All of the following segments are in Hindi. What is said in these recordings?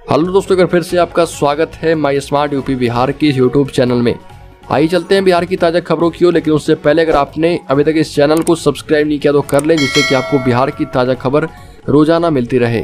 हेलो दोस्तों, एक बार फिर से आपका स्वागत है माई स्मार्ट यूपी बिहार की यूट्यूब चैनल में। आइए चलते हैं बिहार की ताज़ा खबरों की ओर, लेकिन उससे पहले अगर आपने अभी तक इस चैनल को सब्सक्राइब नहीं किया तो कर लें, जिससे कि आपको बिहार की ताज़ा खबर रोजाना मिलती रहे।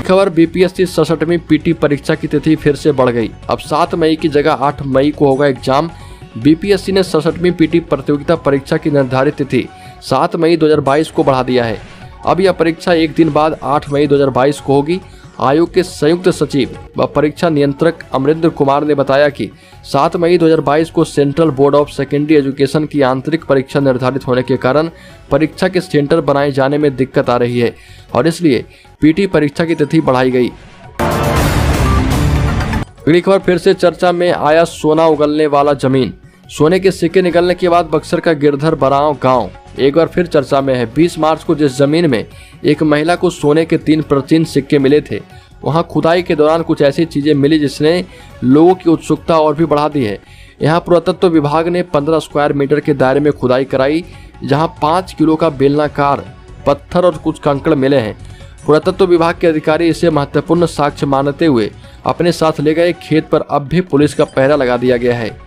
खबर बीपीएससी 67वीं पीटी परीक्षा की तिथि फिर से बढ़ गई। अब 7 मई की जगह 8 मई को होगा एग्जाम। बीपीएससी ने 67वीं पीटी प्रतियोगिता परीक्षा की निर्धारित तिथि 7 मई 2022 को बढ़ा दिया है। अब यह परीक्षा एक दिन बाद 8 मई 2022 को होगी। आयोग के संयुक्त सचिव व परीक्षा नियंत्रक अमरेंद्र कुमार ने बताया कि 7 मई 2022 को central board of secondary education की आंतरिक परीक्षा निर्धारित होने के कारण परीक्षा के सेंटर बनाए जाने में दिक्कत आ रही है और इसलिए पीटी परीक्षा की तिथि बढ़ाई गई। अगली खबर फिर से चर्चा में आया सोना उगलने वाला जमीन। सोने के सिक्के निकलने के बाद बक्सर का गिरधर बराव गांव एक बार फिर चर्चा में है। 20 मार्च को जिस जमीन में एक महिला को सोने के 3 प्राचीन सिक्के मिले थे, वहां खुदाई के दौरान कुछ ऐसी चीजें मिली जिसने लोगों की उत्सुकता और भी बढ़ा दी है। यहां पुरातत्व विभाग ने 15 स्क्वायर मीटर के दायरे में खुदाई कराई, जहां 5 किलो का बेलनाकार पत्थर और कुछ कंकड़ मिले हैं। पुरातत्व विभाग के अधिकारी इसे महत्वपूर्ण साक्ष्य मानते हुए अपने साथ ले गए। खेत पर अब भी पुलिस का पहरा लगा दिया गया है।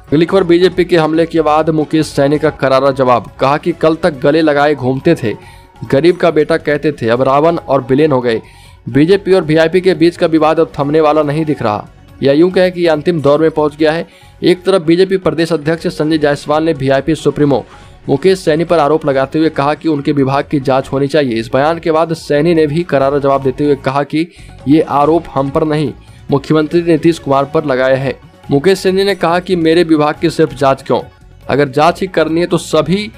अगली खबर बीजेपी के हमले के बाद मुकेश सैनी का करारा जवाब। कहा कि कल तक गले लगाए घूमते थे, गरीब का बेटा कहते थे, अब रावण और विलेन हो गए। बीजेपी और वीआईपी के बीच का विवाद अब थमने वाला नहीं दिख रहा। या यूं कहें कि यह अंतिम दौर में पहुंच गया है। एक तरफ बीजेपी प्रदेश अध्यक्ष संजय जायसवाल ने वीआईपी सुप्रीमो मुकेश सैनी पर आरोप लगाते हुए कहा कि उनके विभाग की जांच होनी चाहिए। इस बयान के बाद सैनी ने भी करारा जवाब देते हुए कहा कि ये आरोप हम पर नहीं, मुख्यमंत्री नीतीश कुमार पर लगाया है। मुकेश सैनी ने कहा कि मेरे विभाग की सिर्फ जांच क्यों, अगर जांच ही करनी है तो सभी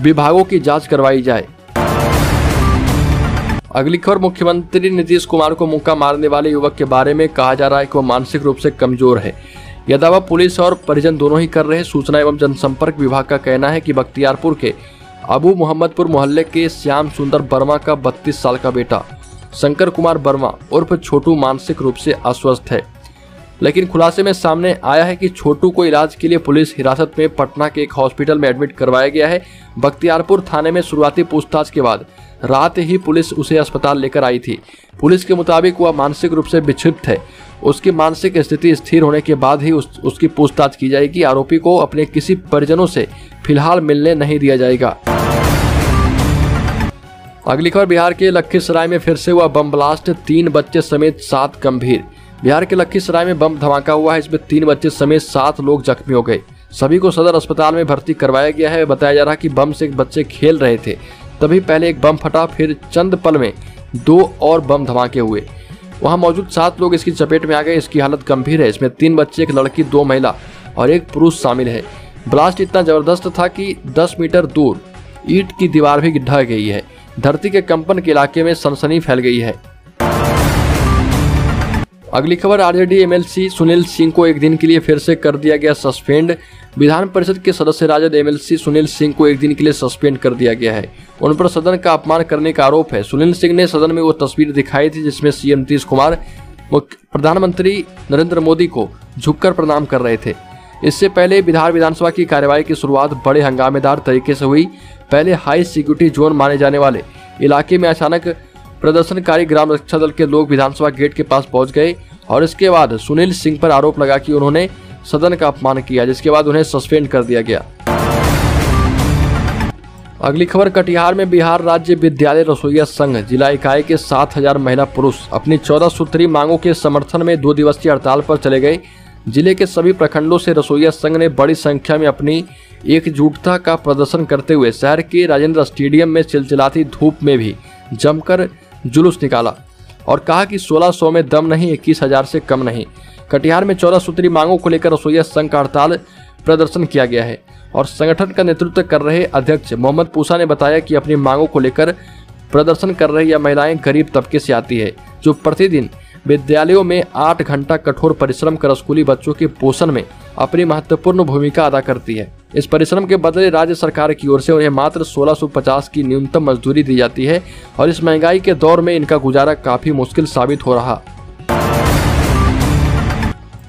विभागों की जांच करवाई जाए। अगली खबर मुख्यमंत्री नीतीश कुमार को मुक्का मारने वाले युवक के बारे में कहा जा रहा है कि वो मानसिक रूप से कमजोर है। यह दावा पुलिस और परिजन दोनों ही कर रहे हैं। सूचना एवं जनसंपर्क विभाग का कहना है कि बख्तियारपुर के अबू मोहम्मदपुर मोहल्ले के श्याम सुंदर वर्मा का 32 साल का बेटा शंकर कुमार वर्मा उर्फ छोटू मानसिक रूप से अस्वस्थ है। लेकिन खुलासे में सामने आया है कि छोटू को इलाज के लिए पुलिस हिरासत में पटना के एक हॉस्पिटल में एडमिट करवाया गया है। बख्तियारपुर थाने में शुरुआती पूछताछ के बाद रात ही पुलिस उसे अस्पताल लेकर आई थी। पुलिस के मुताबिक वह मानसिक रूप से विक्षिप्त है। उसकी मानसिक स्थिति स्थिर होने के बाद ही उसकी पूछताछ की जाएगी। आरोपी को अपने किसी परिजनों से फिलहाल मिलने नहीं दिया जाएगा। अगली खबर बिहार के लखीसराय में फिर से हुआ बम ब्लास्ट, 3 बच्चे समेत 7 गंभीर। बिहार के लखीसराय में बम धमाका हुआ है। इसमें 3 बच्चे समेत 7 लोग जख्मी हो गए। सभी को सदर अस्पताल में भर्ती करवाया गया है। बताया जा रहा है कि बम से बच्चे खेल रहे थे, तभी पहले एक बम फटा, फिर चंद पल में 2 और बम धमाके हुए। वहां मौजूद 7 लोग इसकी चपेट में आ गए। इसकी हालत गंभीर है। इसमें 3 बच्चे, एक लड़की, 2 महिला और 1 पुरुष शामिल है। ब्लास्ट इतना जबरदस्त था कि 10 मीटर दूर ईंट की दीवार भी ढह गई है। धरती के कंपन के इलाके में सनसनी फैल गई है। अगली खबर आरजेडी एमएलसी सुनील सिंह को एक दिन के लिए फिर से कर दिया गया सस्पेंड। विधान परिषद के सदस्य राजद एमएलसी सुनील सिंह को एक दिन के लिए सस्पेंड कर दिया गया है। उन पर सदन का अपमान करने का आरोप है। सुनील सिंह ने सदन में वो तस्वीर दिखाई थी जिसमें सीएम नीतीश कुमार प्रधानमंत्री नरेंद्र मोदी को झुककर प्रणाम कर रहे थे। इससे पहले बिहार विधानसभा की कार्यवाही की शुरुआत बड़े हंगामेदार तरीके से हुई। पहले हाई सिक्योरिटी जोन माने जाने वाले इलाके में अचानक प्रदर्शनकारी ग्राम रक्षा दल के लोग विधानसभा गेट के पास पहुंच गए और इसके बाद सुनील सिंह पर आरोप लगा कि उन्होंने सदन का अपमान किया, जिसके बाद उन्हें सस्पेंड कर दिया गया। अगली खबर कटिहार में बिहार राज्य विद्यालय रसोइया संघ जिला इकाई के 7000 महिला पुरुष अपनी 14 सूत्री मांगों के समर्थन में 2 दिवसीय हड़ताल पर चले गए। जिले के सभी प्रखंडों से रसोइया संघ ने बड़ी संख्या में अपनी एकजुटता का प्रदर्शन करते हुए शहर के राजेंद्र स्टेडियम में चिलचिलाती धूप में भी जमकर जुलूस निकाला और कहा कि 1600 में दम नहीं, 21,000 से कम नहीं। कटिहार में 14 सूत्री मांगों को लेकर रसोइया संघ का हड़ताल प्रदर्शन किया गया है और संगठन का नेतृत्व कर रहे अध्यक्ष मोहम्मद पूसा ने बताया कि अपनी मांगों को लेकर प्रदर्शन कर रही यह महिलाएं गरीब तबके से आती है, जो प्रतिदिन विद्यालयों में 8 घंटा कठोर परिश्रम कर स्कूली बच्चों के पोषण में अपनी महत्वपूर्ण भूमिका अदा करती है। इस परिश्रम के बदले राज्य सरकार की ओर से उन्हें मात्र 1650 की न्यूनतम मजदूरी दी जाती है और इस महंगाई के दौर में इनका गुजारा काफी मुश्किल साबित हो रहा।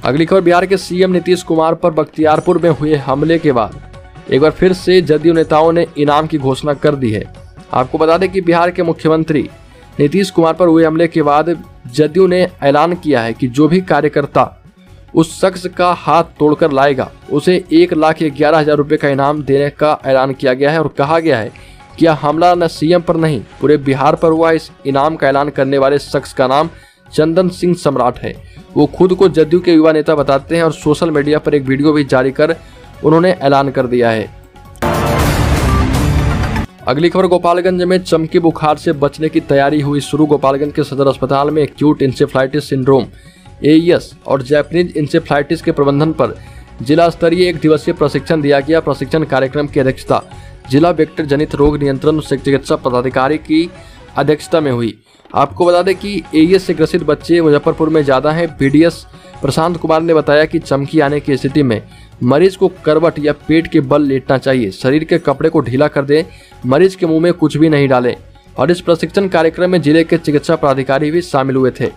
अगली खबर बिहार के सीएम नीतीश कुमार पर बख्तियारपुर में हुए हमले के बाद एक बार फिर से जदयू नेताओं ने इनाम की घोषणा कर दी है। आपको बता दें कि बिहार के मुख्यमंत्री नीतीश कुमार पर हुए हमले के बाद जदयू ने ऐलान किया है कि जो भी कार्यकर्ता उस शख्स का हाथ तोड़कर लाएगा उसे 1,11,000 रुपये का इनाम देने का ऐलान किया गया है और कहा गया है कि यह हमला न सीएम पर नहीं पूरे बिहार पर हुआ। इस इनाम का ऐलान करने वाले शख्स का नाम चंदन सिंह सम्राट है। वो खुद को जदयू के युवा नेता बताते हैं और सोशल मीडिया पर एक वीडियो भी जारी कर उन्होंने ऐलान कर दिया है। अगली खबर, गोपालगंज में चमकी बुखार से बचने की तैयारी हुई शुरू। गोपालगंज के सदर अस्पताल में एक्यूट इंसेफ्लाइटिस सिंड्रोम AES और जैपनीज इंसेफ्लाइटिस के प्रबंधन पर जिला स्तरीय 1 दिवसीय प्रशिक्षण दिया गया। प्रशिक्षण कार्यक्रम की अध्यक्षता जिला वेक्टर जनित रोग नियंत्रण चिकित्सा पदाधिकारी की अध्यक्षता में हुई। आपको बता दें कि AES से ग्रसित बच्चे मुजफ्फरपुर में ज़्यादा हैं। BDS प्रशांत कुमार ने बताया कि चमकी आने की स्थिति में मरीज को करवट या पेट के बल लेटना चाहिए। शरीर के कपड़े को ढीला कर दें, मरीज के मुंह में कुछ भी नहीं डालें। और इस प्रशिक्षण कार्यक्रम में जिले के चिकित्सा पदाधिकारी भी शामिल हुए थे।